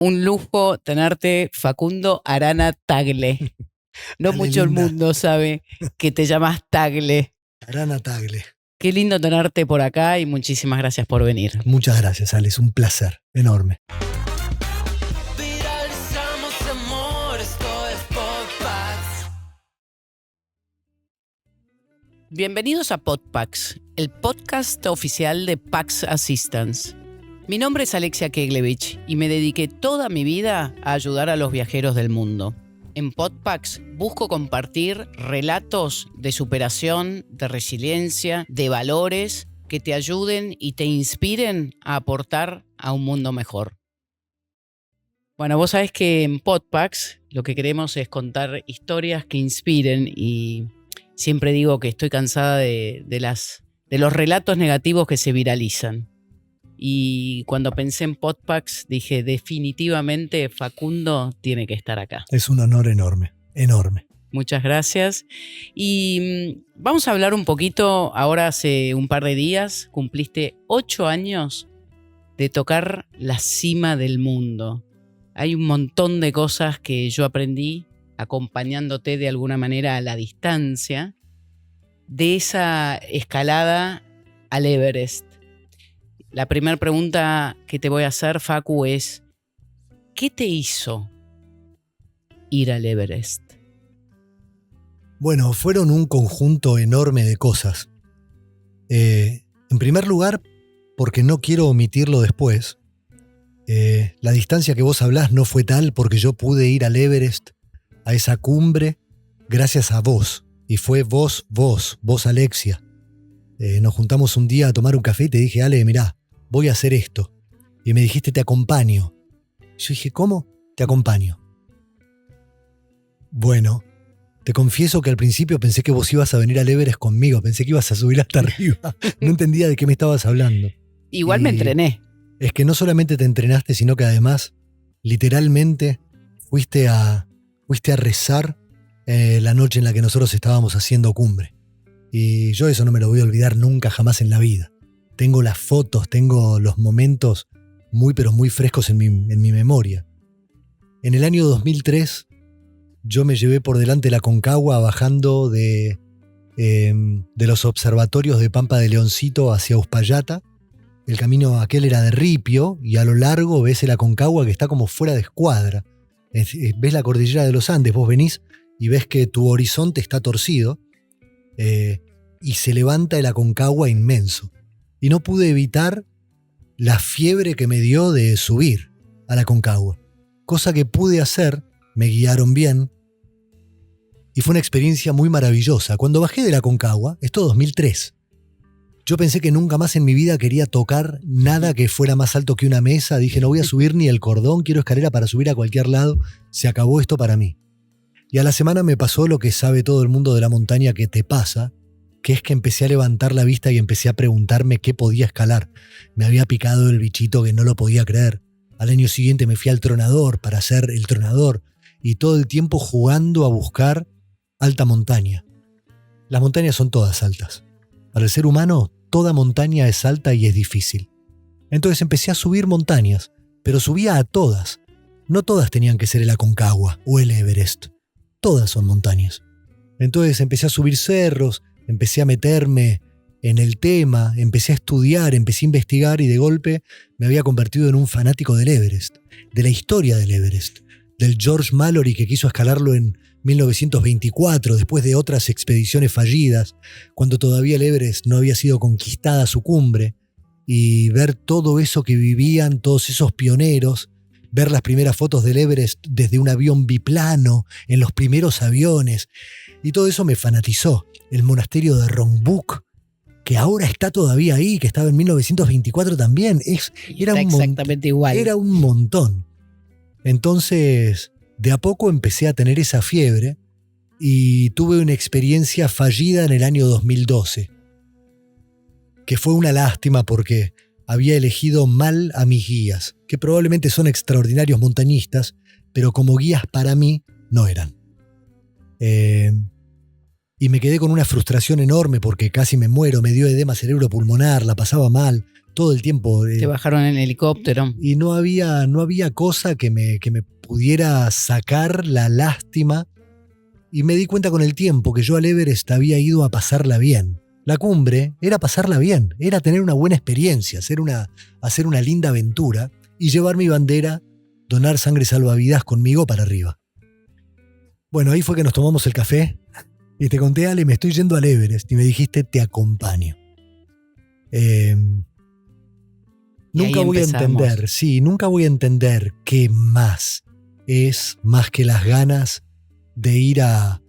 Un lujo tenerte, Facundo Arana Tagle. No Dale, mucho el linda. mundo sabe que te llamas Tagle. Arana Tagle. Qué lindo tenerte por acá y muchísimas gracias por venir. Muchas gracias, Ale. Es un placer enorme. Viralizamos amor, esto es Podpax. Bienvenidos a Podpax, el podcast oficial de Pax Assistance. Mi nombre es Alexia Keglevich y me dediqué toda mi vida a ayudar a los viajeros del mundo. En Podpax busco compartir relatos de superación, de resiliencia, de valores que te ayuden y te inspiren a aportar a un mundo mejor. Bueno, vos sabés que en Podpax lo que queremos es contar historias que inspiren y siempre digo que estoy cansada de los relatos negativos que se viralizan. Y cuando pensé en Podpax dije, definitivamente Facundo tiene que estar acá. Es un honor enorme, enorme. Muchas gracias. Y vamos a hablar un poquito, ahora hace un par de días, cumpliste 8 años de tocar la cima del mundo. Hay un montón de cosas que yo aprendí acompañándote de alguna manera a la distancia de esa escalada al Everest. La primera pregunta que te voy a hacer, Facu, es ¿qué te hizo ir al Everest? Bueno, fueron un conjunto enorme de cosas. En primer lugar, porque no quiero omitirlo después, la distancia que vos hablás no fue tal porque yo pude ir al Everest, a esa cumbre, gracias a vos. Y fue vos, Alexia. Nos juntamos un día a tomar un café y te dije, Ale, mirá, voy a hacer esto. Y me dijiste, te acompaño. Yo dije, ¿cómo? Te acompaño. Bueno, te confieso que al principio pensé que vos ibas a venir al Everest conmigo, pensé que ibas a subir hasta arriba. No entendía de qué me estabas hablando. Igual me entrené. Es que no solamente te entrenaste, sino que además, literalmente, fuiste a rezar la noche en la que nosotros estábamos haciendo cumbre. Y yo eso no me lo voy a olvidar nunca, jamás en la vida. Tengo las fotos, tengo los momentos muy pero muy frescos en mi memoria. En el año 2003, yo me llevé por delante la Concagua bajando de los observatorios de Pampa de Leoncito hacia Uspallata. El camino aquel era de ripio y a lo largo ves el Aconcagua que está como fuera de escuadra. Ves la cordillera de los Andes, vos venís y ves que tu horizonte está torcido y se levanta el Aconcagua inmenso. Y no pude evitar la fiebre que me dio de subir a la Aconcagua. Cosa que pude hacer, me guiaron bien y fue una experiencia muy maravillosa. Cuando bajé de la Aconcagua, esto 2003, yo pensé que nunca más en mi vida quería tocar nada que fuera más alto que una mesa. Dije, no voy a subir ni el cordón, quiero escalera para subir a cualquier lado. Se acabó esto para mí. Y a la semana me pasó lo que sabe todo el mundo de la montaña que te pasa, que es que empecé a levantar la vista y empecé a preguntarme qué podía escalar. Me había picado el bichito que no lo podía creer. Al año siguiente me fui al Tronador para hacer el Tronador y todo el tiempo jugando a buscar alta montaña. Las montañas son todas altas. Para el ser humano, toda montaña es alta y es difícil. Entonces empecé a subir montañas, pero subía a todas. No todas tenían que ser el Aconcagua o el Everest. Todas son montañas. Entonces empecé a subir cerros, empecé a meterme en el tema, empecé a estudiar, empecé a investigar y de golpe me había convertido en un fanático del Everest, de la historia del Everest, del George Mallory que quiso escalarlo en 1924, después de otras expediciones fallidas, cuando todavía el Everest no había sido conquistada su cumbre, y ver todo eso que vivían todos esos pioneros, ver las primeras fotos del Everest desde un avión biplano, en los primeros aviones, y todo eso me fanatizó. El monasterio de Rongbuk, que ahora está todavía ahí, que estaba en 1924 también, era exactamente igual. Era un montón. Entonces, de a poco empecé a tener esa fiebre y tuve una experiencia fallida en el año 2012, que fue una lástima porque había elegido mal a mis guías, que probablemente son extraordinarios montañistas, pero como guías para mí no eran. Y me quedé con una frustración enorme porque casi me muero, me dio edema cerebropulmonar, la pasaba mal, todo el tiempo. Te bajaron en helicóptero. Y no había cosa que me pudiera sacar la lástima. Y me di cuenta con el tiempo que yo al Everest había ido a pasarla bien. La cumbre era pasarla bien, era tener una buena experiencia, hacer una linda aventura y llevar mi bandera, donar sangre salvavidas conmigo para arriba. Bueno, ahí fue que nos tomamos el café y te conté, Ale, me estoy yendo al Everest, y me dijiste, te acompaño. Nunca voy a entender qué más es más que las ganas de ir a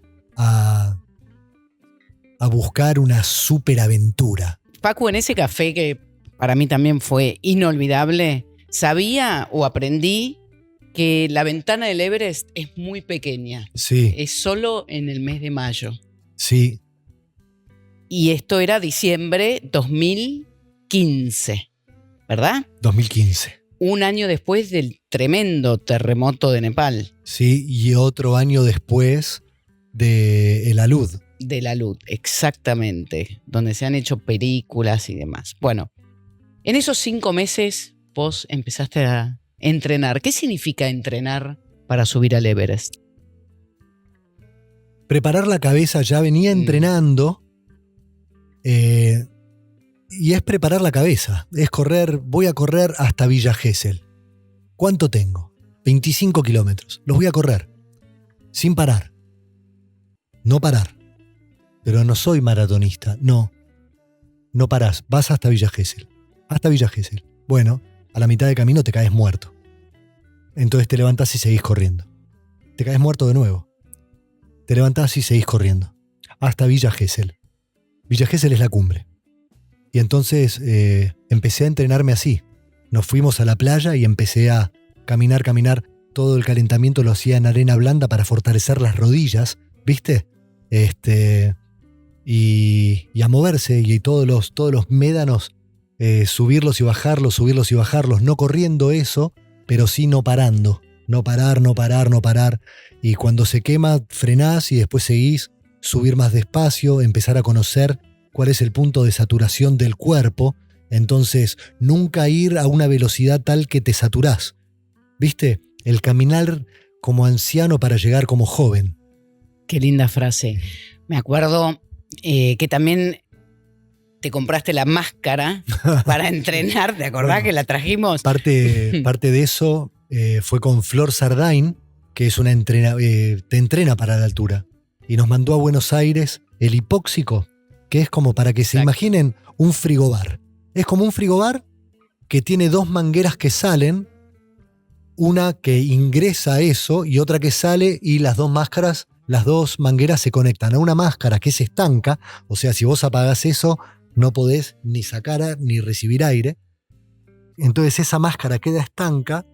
buscar una superaventura. Facu, en ese café que para mí también fue inolvidable, sabía o aprendí que la ventana del Everest es muy pequeña. Sí. Es solo en el mes de mayo. Sí. Y esto era diciembre 2015, ¿verdad? 2015. Un año después del tremendo terremoto de Nepal. Sí, y otro año después de el alud. De la luz, exactamente, donde se han hecho películas y demás. Bueno, en esos 5 meses vos empezaste a entrenar. ¿Qué significa entrenar para subir al Everest? Preparar la cabeza, ya venía entrenando, y es preparar la cabeza, es correr, voy a correr hasta Villa Gesell. ¿Cuánto tengo? 25 kilómetros, los voy a correr, sin parar, no parar. Pero no soy maratonista, no parás, vas hasta Villa Gesell. Bueno, a la mitad de camino te caes muerto. Entonces te levantás y seguís corriendo. Te caes muerto de nuevo. Te levantás y seguís corriendo. Hasta Villa Gesell. Villa Gesell es la cumbre. Y entonces empecé a entrenarme así. Nos fuimos a la playa y empecé a caminar. Todo el calentamiento lo hacía en arena blanda para fortalecer las rodillas, ¿viste? Y a moverse, y todos los médanos, subirlos y bajarlos, no corriendo eso, pero sí no parando, no parar, y cuando se quema frenás y después seguís, subir más despacio, empezar a conocer cuál es el punto de saturación del cuerpo, entonces nunca ir a una velocidad tal que te saturás, ¿viste? El caminar como anciano para llegar como joven. Qué linda frase. Me acuerdo que también te compraste la máscara para entrenar, ¿te acordás? Bueno, que la trajimos? Parte de eso fue con Flor Sardain, que es te entrena para la altura. Y nos mandó a Buenos Aires el hipóxico, que es como para que se imaginen un frigobar. Es como un frigobar que tiene 2 mangueras que salen, una que ingresa eso y otra que sale, y las 2 mangueras se conectan a una máscara que se estanca, o sea, si vos apagás eso, no podés ni sacar ni recibir aire. Entonces esa máscara queda estanca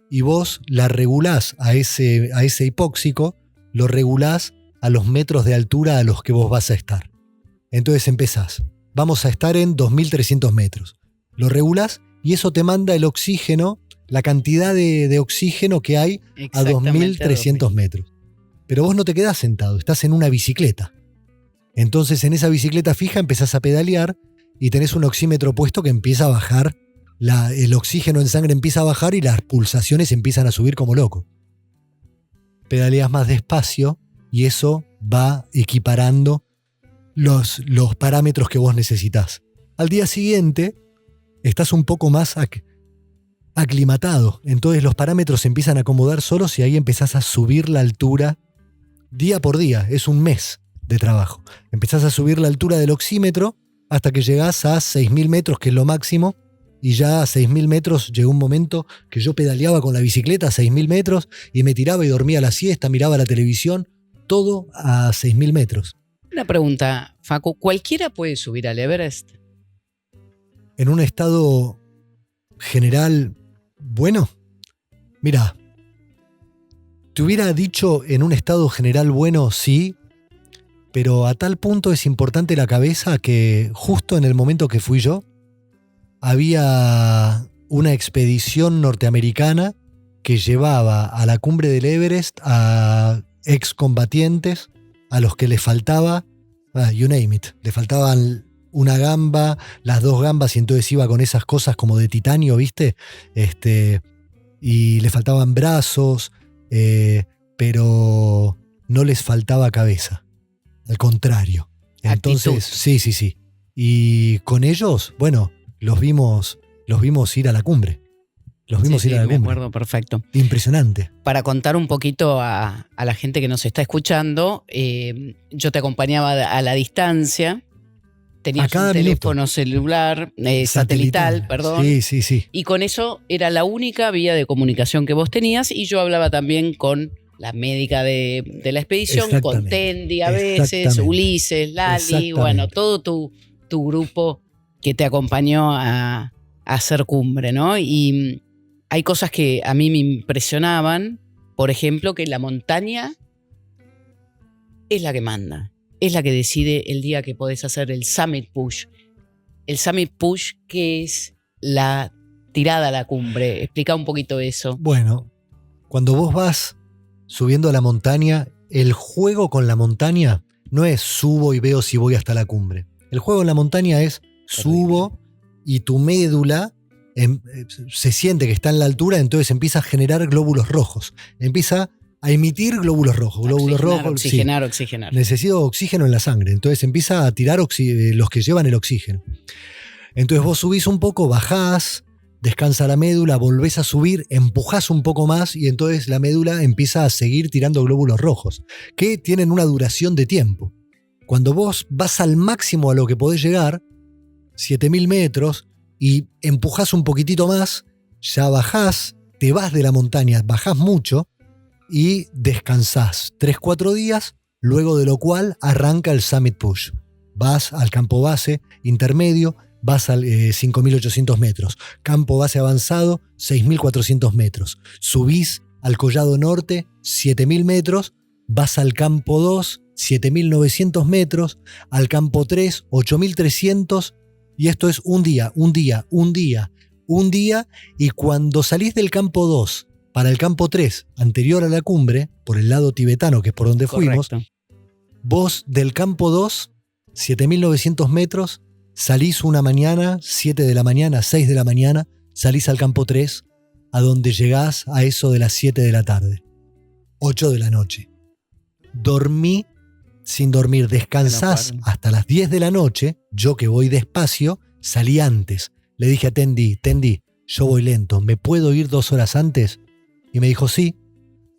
y vos la regulás a ese hipóxico, lo regulás a los metros de altura a los que vos vas a estar. Entonces empezás, vamos a estar en 2.300 metros. Lo regulás y eso te manda el oxígeno, la cantidad de oxígeno que hay a 2.300 metros. Pero vos no te quedás sentado, estás en una bicicleta. Entonces en esa bicicleta fija empezás a pedalear y tenés un oxímetro puesto que empieza a bajar, el oxígeno en sangre empieza a bajar y las pulsaciones empiezan a subir como loco. Pedaleas más despacio y eso va equiparando los parámetros que vos necesitás. Al día siguiente estás un poco más aclimatado, entonces los parámetros se empiezan a acomodar solos y ahí empezás a subir la altura día por día, es un mes de trabajo. Empezás a subir la altura del oxímetro hasta que llegás a 6.000 metros, que es lo máximo, y ya a 6.000 metros llegó un momento que yo pedaleaba con la bicicleta a 6.000 metros y me tiraba y dormía la siesta, miraba la televisión, todo a 6.000 metros. Una pregunta, Facu, ¿cualquiera puede subir al Everest? En un estado general bueno, mira, te hubiera dicho en un estado general bueno, sí, pero a tal punto es importante la cabeza que justo en el momento que fui yo, había una expedición norteamericana que llevaba a la cumbre del Everest a excombatientes a los que les faltaba, you name it, le faltaban una gamba, las 2 gambas, y entonces iba con esas cosas como de titanio, ¿viste? Y le faltaban brazos, pero no les faltaba cabeza. Al contrario. Entonces, sí. Y con ellos, bueno, los vimos ir a la cumbre. Ir a la cumbre. Me acuerdo perfecto. Impresionante. Para contar un poquito a la gente que nos está escuchando, yo te acompañaba a la distancia. Tenías un teléfono celular, satelital, perdón. Sí. Y con eso era la única vía de comunicación que vos tenías, y yo hablaba también con la médica de la expedición, con Tendi a veces, Ulises, Lali, bueno, todo tu grupo que te acompañó a hacer cumbre, ¿no? Y hay cosas que a mí me impresionaban, por ejemplo, que la montaña es la que manda. Es la que decide el día que podés hacer el Summit Push. El Summit Push, que es la tirada a la cumbre. Explica un poquito eso. Bueno, cuando vos vas subiendo a la montaña, el juego con la montaña no es subo y veo si voy hasta la cumbre. El juego en la montaña es subo y tu médula se siente que está en la altura, entonces empieza a generar glóbulos rojos. Empieza a emitir glóbulos rojos. Oxigenar. Necesito oxígeno en la sangre. Entonces empieza a tirar los que llevan el oxígeno. Entonces vos subís un poco, bajás, descansa la médula, volvés a subir, empujás un poco más y entonces la médula empieza a seguir tirando glóbulos rojos, que tienen una duración de tiempo. Cuando vos vas al máximo a lo que podés llegar, 7.000 metros, y empujás un poquitito más, ya bajás, te vas de la montaña, bajás mucho, y descansás 3-4 días, luego de lo cual arranca el Summit Push. Vas al campo base intermedio, vas a 5.800 metros. Campo base avanzado, 6.400 metros. Subís al Collado Norte, 7.000 metros. Vas al campo 2, 7.900 metros. Al campo 3, 8.300. Y esto es un día. Y cuando salís del campo 2 para el campo 3, anterior a la cumbre, por el lado tibetano, que es por donde fuimos, vos del campo 2, 7.900 metros, salís una mañana, 7 de la mañana, 6 de la mañana, salís al campo 3, a donde llegás a eso de las 7 de la tarde, 8 de la noche. Dormí sin dormir, descansás hasta las 10 de la noche. Yo, que voy despacio, salí antes. Le dije a Tendi, yo voy lento, ¿me puedo ir 2 horas antes? Y me dijo sí.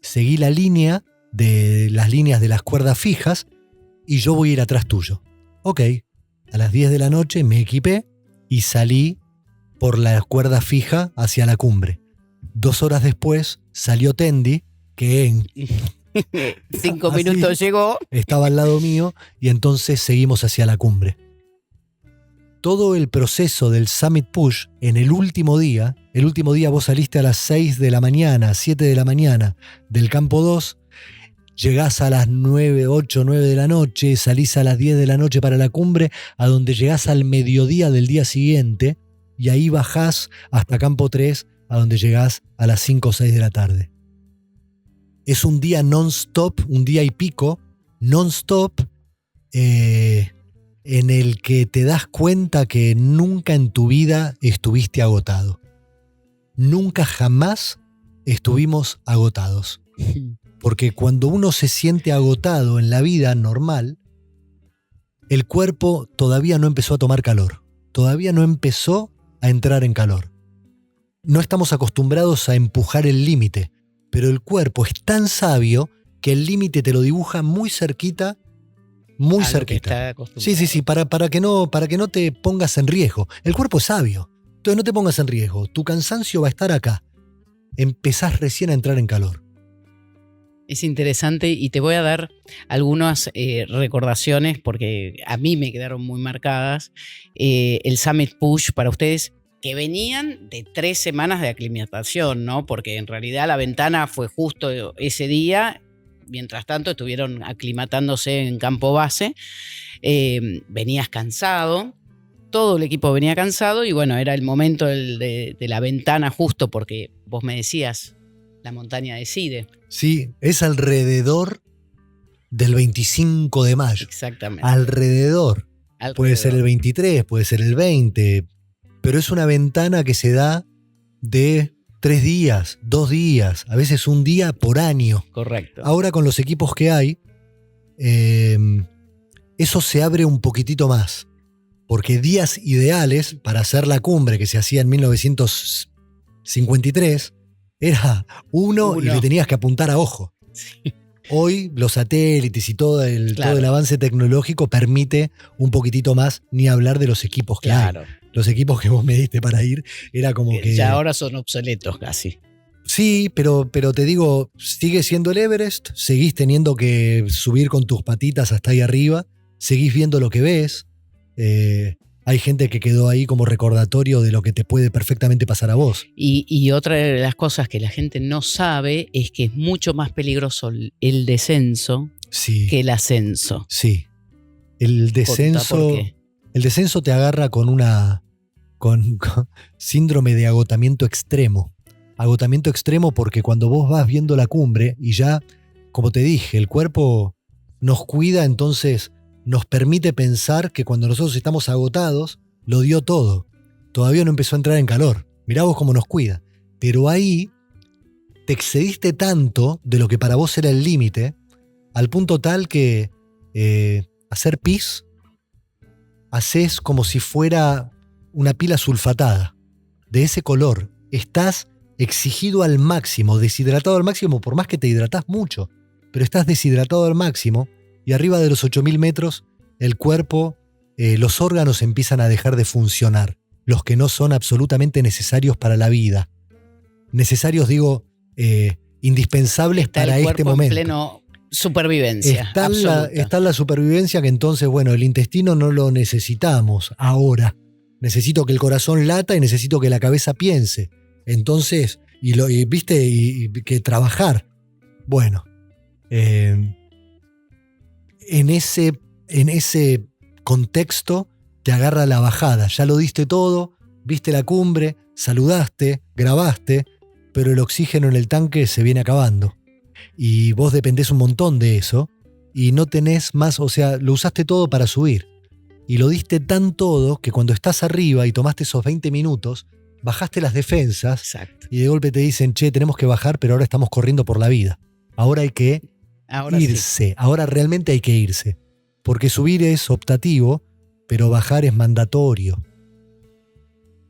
Seguí las líneas de las cuerdas fijas y yo voy a ir atrás tuyo. Ok. A las 10 de la noche me equipé y salí por la cuerda fija hacia la cumbre. 2 horas después salió Tendi, que en 5 minutos llegó. Estaba al lado mío y entonces seguimos hacia la cumbre. Todo el proceso del Summit Push en el último día vos saliste a las 6 de la mañana, 7 de la mañana del campo 2, llegás a las 8, 9 de la noche, salís a las 10 de la noche para la cumbre, a donde llegás al mediodía del día siguiente, y ahí bajás hasta campo 3, a donde llegás a las 5 o 6 de la tarde. Es un día non-stop, un día y pico, non-stop, en el que te das cuenta que nunca en tu vida estuviste agotado. Nunca jamás estuvimos agotados. Porque cuando uno se siente agotado en la vida normal, el cuerpo todavía no empezó a tomar calor. Todavía no empezó a entrar en calor. No estamos acostumbrados a empujar el límite, pero el cuerpo es tan sabio que el límite te lo dibuja muy cerquita. Muy cerquita. Sí, para que no te pongas en riesgo. El cuerpo es sabio. Entonces no te pongas en riesgo. Tu cansancio va a estar acá. Empezás recién a entrar en calor. Es interesante y te voy a dar algunas recordaciones porque a mí me quedaron muy marcadas. El Summit Push para ustedes, que venían de 3 semanas de aclimatación, ¿no? Porque en realidad la ventana fue justo ese día. Mientras tanto estuvieron aclimatándose en campo base. Venías cansado, todo el equipo venía cansado y bueno, era el momento de la ventana justo porque vos me decías, la montaña decide. Sí, es alrededor del 25 de mayo. Exactamente. Alrededor. Puede ser el 23, puede ser el 20, pero es una ventana que se da de 3 días, 2 días, a veces un día por año. Correcto. Ahora con los equipos que hay, eso se abre un poquitito más, porque días ideales para hacer la cumbre que se hacía en 1953 era uno y le tenías que apuntar a ojo. Sí. Hoy los satélites y todo el Claro. avance tecnológico permite un poquitito más, ni hablar de los equipos que hay. Claro. Los equipos que vos me diste para ir era como que... Ya ahora son obsoletos casi. Sí, pero te digo, sigue siendo el Everest, seguís teniendo que subir con tus patitas hasta ahí arriba, seguís viendo lo que ves. Hay gente que quedó ahí como recordatorio de lo que te puede perfectamente pasar a vos. Y otra de las cosas que la gente no sabe es que es mucho más peligroso el descenso Sí, que el ascenso. sí. El Contá descenso, por qué. el descenso te agarra con con síndrome de agotamiento extremo. Agotamiento extremo porque cuando vos vas viendo la cumbre y ya, como te dije, el cuerpo nos cuida, entonces nos permite pensar que cuando nosotros estamos agotados, lo dio todo. Todavía no empezó a entrar en calor. Mirá vos cómo nos cuida. Pero ahí te excediste tanto de lo que para vos era el límite, al punto tal que hacer pis, haces como si fuera una pila sulfatada, de ese color. Estás exigido al máximo, deshidratado al máximo, por más que te hidratás mucho, pero estás deshidratado al máximo y arriba de los 8.000 metros el cuerpo, los órganos empiezan a dejar de funcionar, los que no son absolutamente necesarios para la vida. Necesarios, digo, indispensables Está para el este cuerpo momento. en pleno supervivencia. Está en la supervivencia que entonces, bueno, el intestino no lo necesitamos ahora. Necesito que el corazón lata y necesito que la cabeza piense. Entonces, viste, y que trabajar. Bueno, en ese contexto te agarra la bajada. Ya lo diste todo, viste la cumbre, saludaste, grabaste, pero el oxígeno en el tanque se viene acabando. Y vos dependés un montón de eso y no tenés más, o sea, lo usaste todo para subir. Y lo diste tan todo que cuando estás arriba y tomaste esos 20 minutos, bajaste las defensas. Exacto. Y de golpe te dicen, che, tenemos que bajar, pero ahora estamos corriendo por la vida. Ahora hay que Ahora irse. sí. Ahora realmente hay que irse. Porque subir es optativo, pero bajar es mandatorio.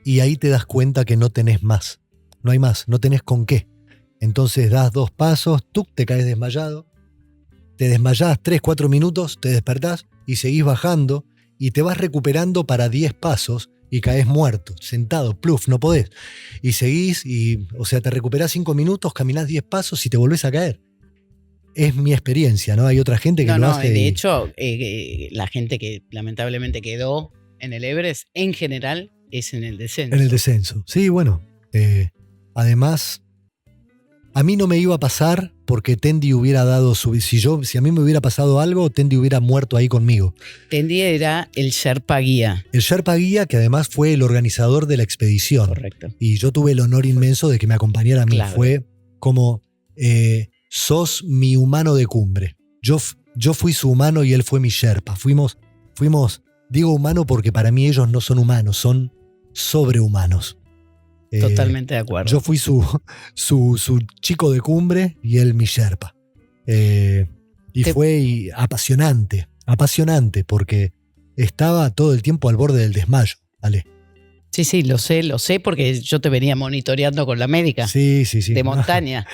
Y ahí te das cuenta que no tenés más. No hay más, no tenés con qué. Entonces das 2 pasos, tú te caes desmayado, te desmayás 3, 4 minutos, te despertás y seguís bajando y te vas recuperando para 10 pasos y caes muerto, sentado, pluf, no podés. Y seguís y, o sea, te recuperás 5 minutos, caminás 10 pasos y te volvés a caer. Es mi experiencia, ¿no? Hay otra gente que lo hace. De hecho, la gente que lamentablemente quedó en el Everest, en general, es en el descenso. En el descenso. Sí, bueno. Además, a mí no me iba a pasar porque Tendi hubiera dado su... Si a mí me hubiera pasado algo, Tendi hubiera muerto ahí conmigo. Tendi era el Sherpa guía. El Sherpa guía, que además fue el organizador de la expedición. Correcto. Y yo tuve el honor inmenso de que me acompañara a mí. Claro. Fue como, sos mi humano de cumbre. Yo fui su humano y él fue mi Sherpa. Fuimos, digo humano porque para mí ellos no son humanos, son sobrehumanos. Totalmente de acuerdo. Yo fui su chico de cumbre y él mi Sherpa. Fue apasionante porque estaba todo el tiempo al borde del desmayo, Ale. Sí, lo sé porque yo te venía monitoreando con la médica. Sí. De montaña.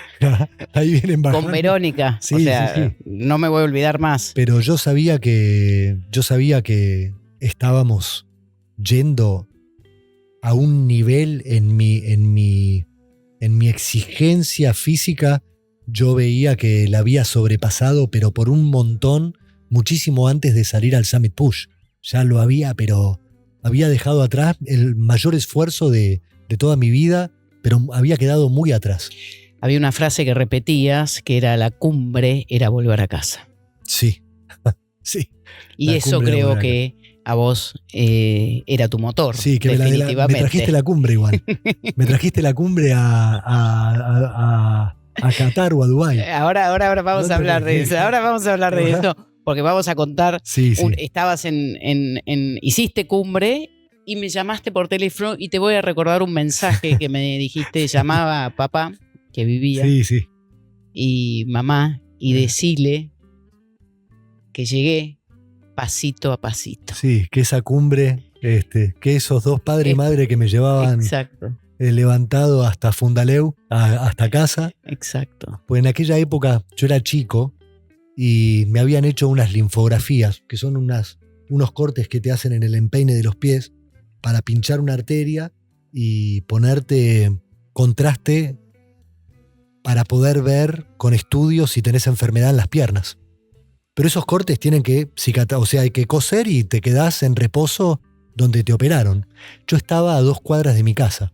Ahí vienen bajando. Con Verónica. Sí, o sea, sí. no me voy a olvidar más. Pero yo sabía que estábamos yendo a un nivel en mi exigencia física. Yo veía que la había sobrepasado, pero por un montón, muchísimo antes de salir al Summit Push. Ya lo había, pero había dejado atrás el mayor esfuerzo de toda mi vida, pero había quedado muy atrás. Había una frase que repetías que era: la cumbre era volver a casa. Sí, sí. Y La eso cumbre era creo volver a que a vos era tu motor. Sí, que me definitivamente. trajiste la cumbre igual. Me trajiste la cumbre a Qatar o a Dubái. Ahora vamos No a hablar de eso. Ahora vamos a hablar de eso. porque vamos a contar, Sí, sí. estabas hiciste cumbre y me llamaste por teléfono y te voy a recordar un mensaje que me dijiste, llamaba a papá, que vivía, Sí, sí. y mamá, y decile que llegué pasito a pasito. Sí, que esa cumbre, que esos dos padre y madre que me llevaban Exacto, levantado hasta Fundaleu, hasta casa, exacto. pues en aquella época yo era chico y me habían hecho unas linfografías, que son unos cortes que te hacen en el empeine de los pies para pinchar una arteria y ponerte contraste para poder ver con estudios si tenés enfermedad en las piernas. Pero esos cortes tienen que o sea, hay que coser y te quedás en reposo donde te operaron. Yo estaba a 2 cuadras de mi casa.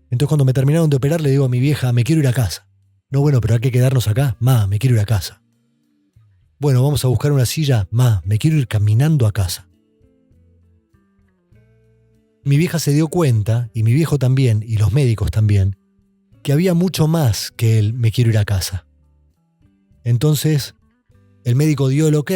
Entonces cuando me terminaron de operar le digo a mi vieja, me quiero ir a casa. No, bueno, pero hay que quedarnos acá. Ma, me quiero ir a casa. Bueno, vamos a buscar una silla. Ma, me quiero ir caminando a casa. Mi vieja se dio cuenta, y mi viejo también, y los médicos también, que había mucho más que el me quiero ir a casa. Entonces, el médico dio el ok,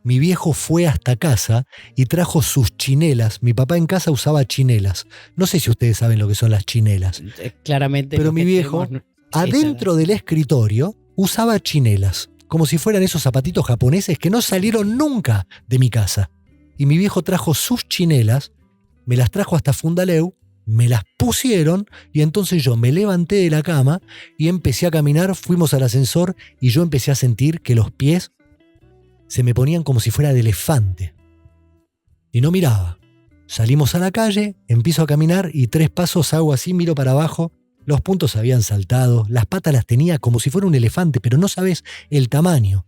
mi viejo fue hasta casa y trajo sus chinelas. Mi papá en casa usaba chinelas. No sé si ustedes saben lo que son las chinelas. Claramente. Pero los mi que viejo, tenemos adentro del escritorio, usaba chinelas, como si fueran esos zapatitos japoneses que no salieron nunca de mi casa. Y mi viejo trajo sus chinelas, me las trajo hasta Fundaleu, me las pusieron y entonces yo me levanté de la cama y empecé a caminar, fuimos al ascensor y yo empecé a sentir que los pies se me ponían como si fuera de elefante. Y no miraba. Salimos a la calle, empiezo a caminar y 3 pasos hago así, miro para abajo. Los puntos habían saltado, las patas las tenía como si fuera un elefante, pero no sabes el tamaño.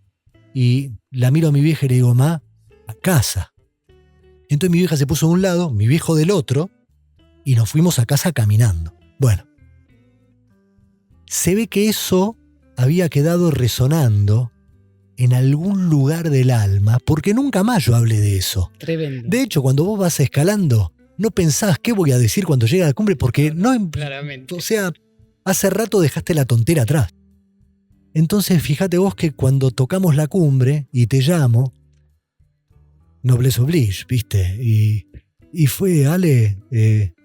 Y la miro a mi vieja y le digo, ma, a casa. Entonces mi vieja se puso de un lado, mi viejo del otro, y nos fuimos a casa caminando. Bueno, se ve que eso había quedado resonando en algún lugar del alma, porque nunca más yo hablé de eso. Tremendo. De hecho, cuando vos vas escalando, no pensás qué voy a decir cuando llegue a la cumbre, porque no, Claramente. o sea, hace rato dejaste la tontera atrás. Entonces, fíjate vos que cuando tocamos la cumbre y te llamo, noblesse oblige, ¿viste? Y fue, Ale,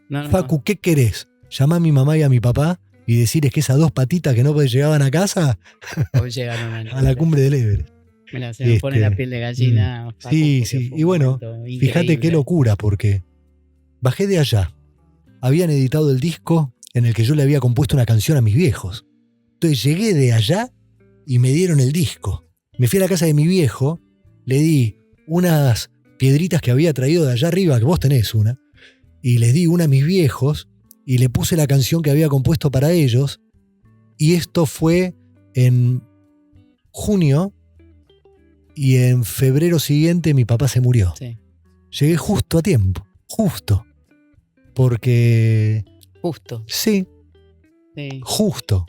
No. Facu, ¿qué querés? Llamá a mi mamá y a mi papá y decirles que esas 2 patitas que no llegaban a casa, Hoy llegaron a la cumbre del Everest. Mira, se me pone la piel de gallina. Facu, Sí, porque sí. fue Y un bueno, momento fíjate qué increíble. locura, porque bajé de allá. Habían editado el disco en el que yo le había compuesto una canción a mis viejos. Entonces llegué de allá y me dieron el disco. Me fui a la casa de mi viejo, le di unas piedritas que había traído de allá arriba, que vos tenés una, y les di una a mis viejos y le puse la canción que había compuesto para ellos. Y esto fue en junio y en febrero siguiente mi papá se murió. Sí, Llegué justo a tiempo, justo. Porque, justo. sí, Sí. justo.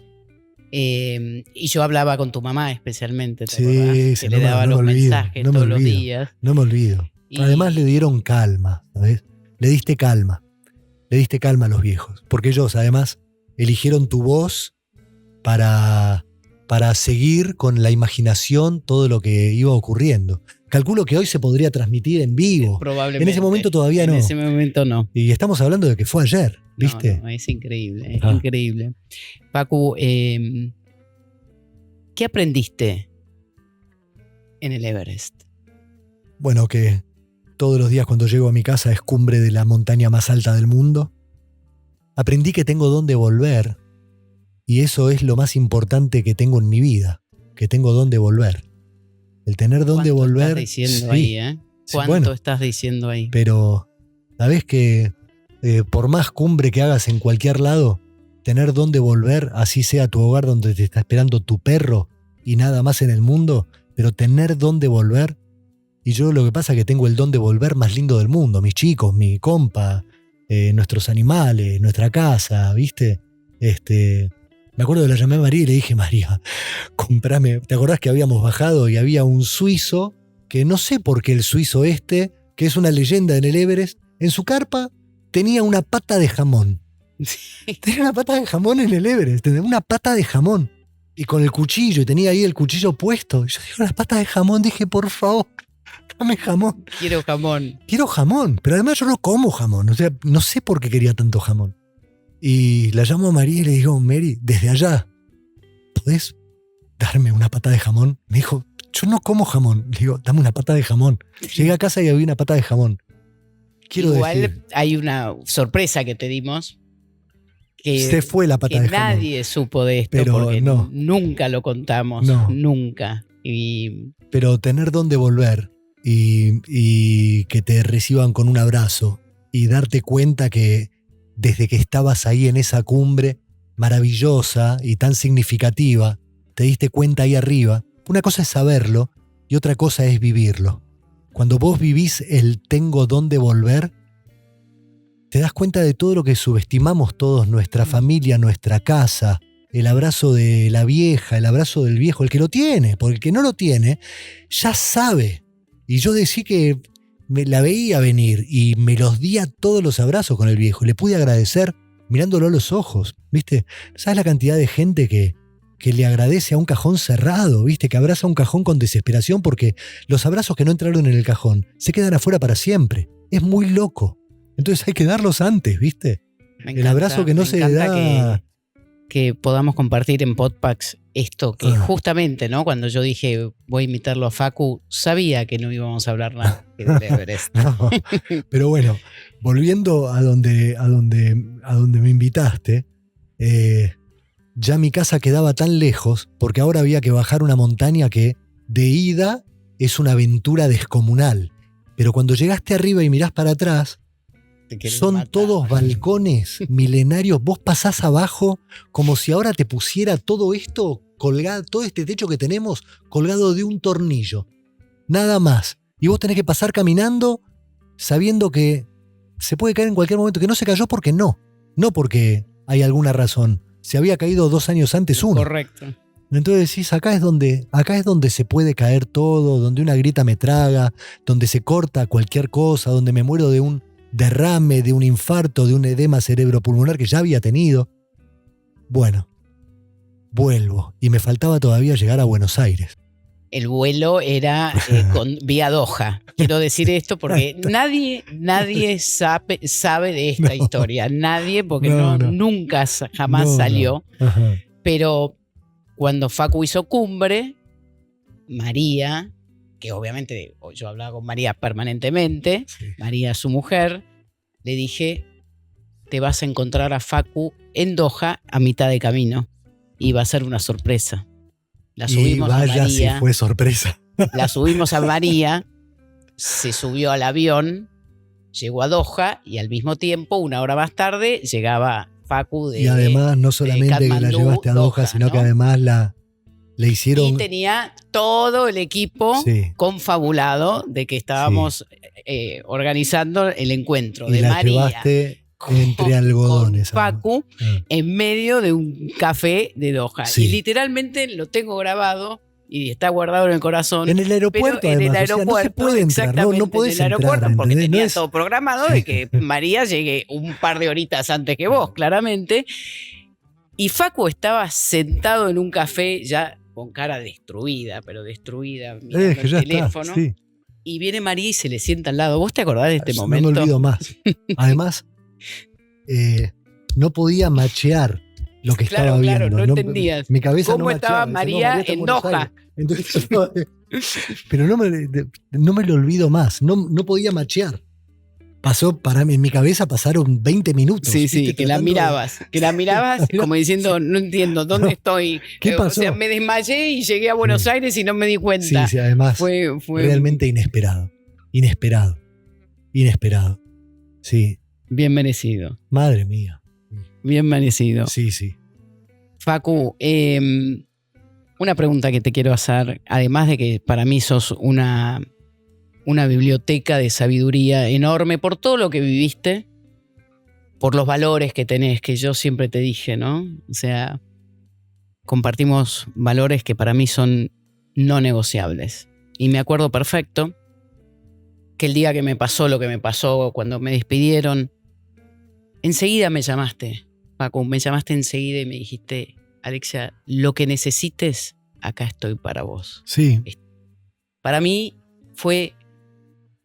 Y yo hablaba con tu mamá especialmente, ¿te Sí, acordás? sí, Que no le me- daba no los me olvido, mensajes no me todos los olvido. días. No me olvido. Y- Además le dieron calma, ¿sabes? Le diste calma. Le diste calma a los viejos. Porque ellos, además, eligieron tu voz para seguir con la imaginación todo lo que iba ocurriendo. Calculo que hoy se podría transmitir en vivo. Probablemente. En ese momento todavía En no. ese momento no. Y estamos hablando de que fue ayer, ¿viste? No, es increíble, es Ah. increíble. Facu, ¿qué aprendiste en el Everest? Bueno, que todos los días cuando llego a mi casa es cumbre de la montaña más alta del mundo. Aprendí que tengo dónde volver y eso es lo más importante que tengo en mi vida, que tengo dónde volver. El tener dónde ¿Cuánto volver. estás diciendo sí, ahí, eh? sí, ¿Cuánto bueno, estás diciendo ahí? pero sabés que por más cumbre que hagas en cualquier lado, tener dónde volver, así sea tu hogar donde te está esperando tu perro y nada más en el mundo, pero tener dónde volver. Y yo lo que pasa es que tengo el don de volver más lindo del mundo, mis chicos, mi compa, nuestros animales, nuestra casa, ¿viste? Me acuerdo que la llamé a María y le dije, María, comprame. ¿Te acordás que habíamos bajado y había un suizo, que no sé por qué el suizo que es una leyenda en el Everest, en su carpa tenía una pata de jamón. Tenía una pata de jamón en el Everest, tenía una pata de jamón. y con el cuchillo, y tenía ahí el cuchillo puesto. Y yo digo, las patas de jamón, dije, por favor, dame jamón. Quiero jamón. Quiero jamón, pero además yo no como jamón, o sea, no sé por qué quería tanto jamón. Y la llamo a María y le digo, Mary, desde allá, ¿podés darme una pata de jamón? Me dijo, yo no como jamón. Le digo, dame una pata de jamón. Llegué a casa y había una pata de jamón. Quiero Igual decir, hay una sorpresa que te dimos. Que, se fue la pata que de jamón. nadie supo de esto Pero porque no. nunca lo contamos. No. Nunca. Y Pero tener dónde volver y que te reciban con un abrazo y darte cuenta que desde que estabas ahí en esa cumbre maravillosa y tan significativa, te diste cuenta ahí arriba. Una cosa es saberlo y otra cosa es vivirlo. Cuando vos vivís el tengo dónde volver, te das cuenta de todo lo que subestimamos todos, nuestra familia, nuestra casa, el abrazo de la vieja, el abrazo del viejo, el que lo tiene, porque el que no lo tiene ya sabe. Y yo decía que me la veía venir y me los di a todos los abrazos con el viejo. Le pude agradecer mirándolo a los ojos, ¿viste? ¿Sabes la cantidad de gente que le agradece a un cajón cerrado, ¿viste? Que abraza un cajón con desesperación porque los abrazos que no entraron en el cajón se quedan afuera para siempre. Es muy loco. Entonces hay que darlos antes, ¿viste? El abrazo que no se le da... Que podamos compartir en Podpacks esto que justamente, ¿no? Cuando yo dije voy a invitarlo a Facu, sabía que no íbamos a hablar nada del Everest. No, pero bueno, volviendo a donde me invitaste, ya mi casa quedaba tan lejos porque ahora había que bajar una montaña que de ida es una aventura descomunal. Pero cuando llegaste arriba y mirás para atrás, son matar. todos balcones milenarios. Vos pasás abajo como si ahora te pusiera todo esto colgado, todo este techo que tenemos colgado de un tornillo. Nada más. Y vos tenés que pasar caminando sabiendo que se puede caer en cualquier momento, que no se cayó porque no. No porque hay alguna razón. Se había caído 2 años antes uno. Correcto. Entonces decís, acá es donde se puede caer todo, donde una grita me traga, donde se corta cualquier cosa, donde me muero de un derrame, de un infarto, de un edema cerebropulmonar que ya había tenido. Bueno, vuelvo y me faltaba todavía llegar a Buenos Aires. El vuelo era vía Doha. Quiero decir esto porque nadie sabe de esta historia. Nadie, porque nunca jamás salió. Ajá. Pero cuando Facu hizo cumbre, María, que obviamente yo hablaba con María permanentemente, Sí. María, su mujer, le dije, te vas a encontrar a Facu en Doha a mitad de camino y va a ser una sorpresa. La Y subimos a vaya María, si fue sorpresa. la subimos a María, se subió al avión, llegó a Doha y al mismo tiempo, 1 hora más tarde, llegaba Facu de Y además no solamente que la Katmandú, llevaste a Doha, sino ¿no? que además le hicieron... Y tenía todo el equipo Sí. confabulado de que estábamos organizando el encuentro Y de la María llevaste entre algodones. con Facu en medio de un café de Doha. Sí. Y literalmente lo tengo grabado y está guardado en el corazón. En el aeropuerto, pero en el además, o sea, no se aeropuerto, puede entrar, exactamente, no podés en el aeropuerto, entrar, porque ¿entendés? tenía No es- todo programado de que María llegue un par de horitas antes que vos, claramente. Y Facu estaba sentado en un café ya con cara destruida, pero destruida, mirando que el ya teléfono. está, sí. Y viene María y se le sienta al lado. ¿Vos te acordás de este No momento? me olvido más. Además, no podía machear lo que Claro, estaba claro, viendo. no entendías. Mi cabeza ¿Cómo no estaba macheaba. Decía, María está en Buenos Doha? Aires. Entonces, pero no me lo olvido más. No podía machear. En mi cabeza pasaron 20 minutos. Sí, ¿viste? sí, que la Tratando de- mirabas. Que la mirabas como diciendo, no entiendo, ¿dónde estoy? ¿Qué pasó? O sea, me desmayé y llegué a Buenos Sí. Aires y no me di Sí, cuenta. sí, además, Fue realmente inesperado. Inesperado. Sí, bien merecido. madre mía. Bien merecido. Sí, sí. Facu, una pregunta que te quiero hacer, además de que para mí sos una biblioteca de sabiduría enorme por todo lo que viviste, por los valores que tenés, que yo siempre te dije, ¿no? O sea, compartimos valores que para mí son no negociables. Y me acuerdo perfecto que el día que me pasó lo que me pasó, cuando me despidieron, enseguida me llamaste, Facu, me llamaste enseguida y me dijiste, Alexia, lo que necesites, acá estoy para vos. Sí, Para mí fue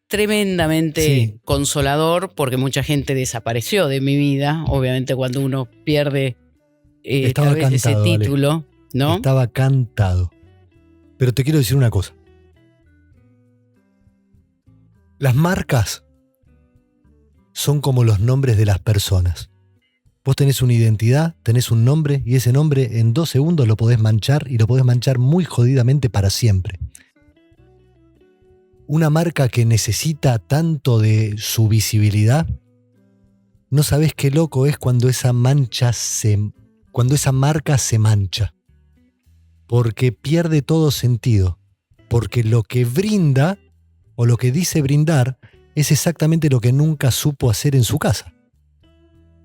tremendamente Sí. consolador porque mucha gente desapareció de mi vida. Obviamente cuando uno pierde Estaba tal vez cantado, ese Ale. título, ¿no? estaba cantado. Pero te quiero decir una cosa. Las marcas son como los nombres de las personas. Vos tenés una identidad, tenés un nombre y ese nombre en 2 segundos lo podés manchar y lo podés manchar muy jodidamente para siempre. Una marca que necesita tanto de su visibilidad, no sabés qué loco es cuando esa marca se mancha. Porque pierde todo sentido. Porque lo que brinda o lo que dice brindar es exactamente lo que nunca supo hacer en su casa.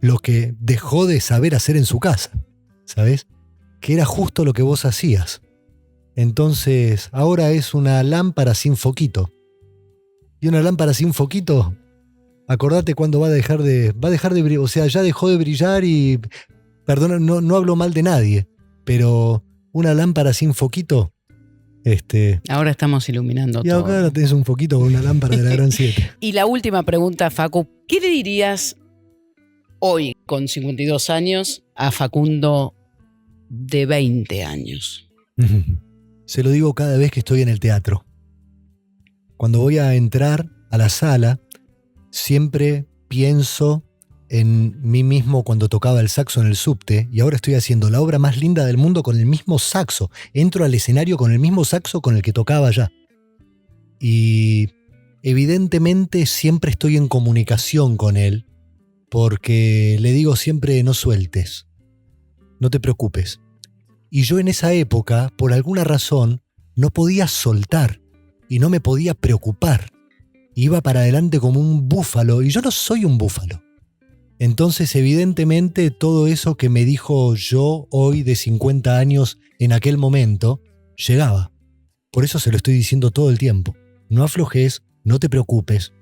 Lo que dejó de saber hacer en su casa. ¿Sabes? Que era justo lo que vos hacías. Entonces, ahora es una lámpara sin foquito. Y una lámpara sin foquito, acordate cuándo va a dejar de brillar. O sea, ya dejó de brillar y... Perdona, no hablo mal de nadie, pero una lámpara sin foquito... Ahora estamos iluminando Y todo. ahora tenés un foquito con una lámpara de la Gran 7. Y la última pregunta, Facu, ¿qué le dirías hoy, con 52 años, a Facundo de 20 años? Se lo digo cada vez que estoy en el teatro. Cuando voy a entrar a la sala, siempre pienso en mí mismo cuando tocaba el saxo en el subte y ahora estoy haciendo la obra más linda del mundo con el mismo saxo. Entro al escenario con el mismo saxo con el que tocaba allá. Y evidentemente siempre estoy en comunicación con él porque le digo siempre no sueltes, no te preocupes. Y yo en esa época, por alguna razón, no podía soltar y no me podía preocupar. Iba para adelante como un búfalo y yo no soy un búfalo. Entonces, evidentemente, todo eso que me dijo yo hoy de 50 años en aquel momento, llegaba. Por eso se lo estoy diciendo todo el tiempo. No aflojes, no te preocupes.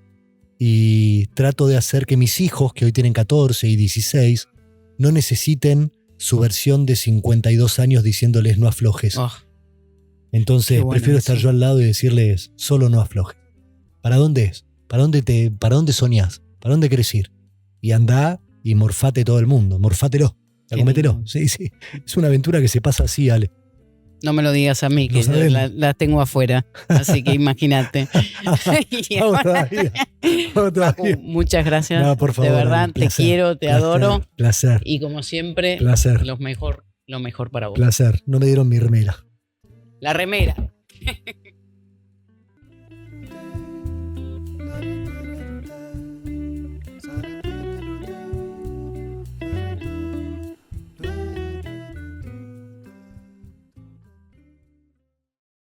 Y trato de hacer que mis hijos, que hoy tienen 14 y 16, no necesiten su versión de 52 años diciéndoles no aflojes. Oh, Entonces, qué bueno prefiero eso. estar yo al lado y decirles solo no aflojes. ¿Para dónde es? ¿Para dónde soñás? ¿Para dónde querés ir? Y andá y morfate todo el mundo. Morfátelo. Qué Acomételo. lindo. Sí, sí. Es una aventura que se pasa así, Ale. no me lo digas a mí, Lo que yo sabemos. la tengo afuera. Así que imagínate. Y Vamos ahora- todavía. Vamos Facu, todavía. muchas gracias. No, por favor, de verdad, Ale, te placer, quiero, te adoro. Placer. Y como siempre, Placer. lo mejor para vos. Placer. No me dieron mi remera. La remera.